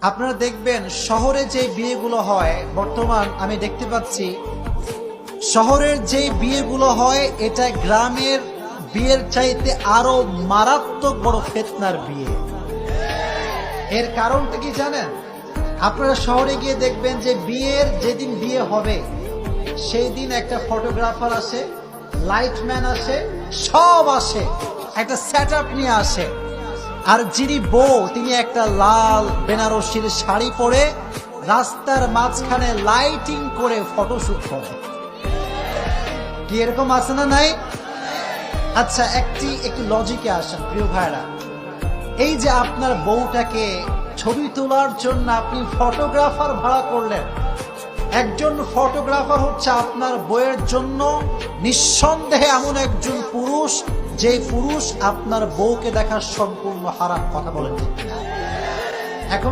আপনারা দেখবেন শহরে যে বিয়েগুলো হয়, বর্তমান আমি দেখতে পাচ্ছি শহরের যে বিয়েগুলো হয় এটা গ্রামের বিয়ের চাইতে আরো মারাত্মক বড় ফিতনার বিয়ে। এর কারণটা কি জানেন? আপনারা শহরে গিয়ে দেখবেন যে বিয়ের যেদিন বিয়ে হবে সেই দিন একটা ফটোগ্রাফার আসে, লাইটম্যান আসে, সব আসে, একটা সেটআপ নিয়ে আসে। আর যিনি বউ তিনি একটা লাল বেনারসির শাড়ি পরে রাস্তার মাঝখানে লাইটিং করে ফটোশুট করে। কি এরকম আছে না নাই? আচ্ছা, একটু লজিকে আসেন প্রিয় ভাইরা। এই যে আপনার বউটাকে ছবি তোলার জন্য আপনি ফটোগ্রাফার ভাড়া করলেন, একজন ফটোগ্রাফার হচ্ছে আপনার বউয়ের জন্য নিঃসন্দেহে এমন একজন পুরুষ যে পুরুষ আপনার বউকে দেখা সম্পূর্ণ হারাম। কথা বলেন ঠিক কিনা? এখন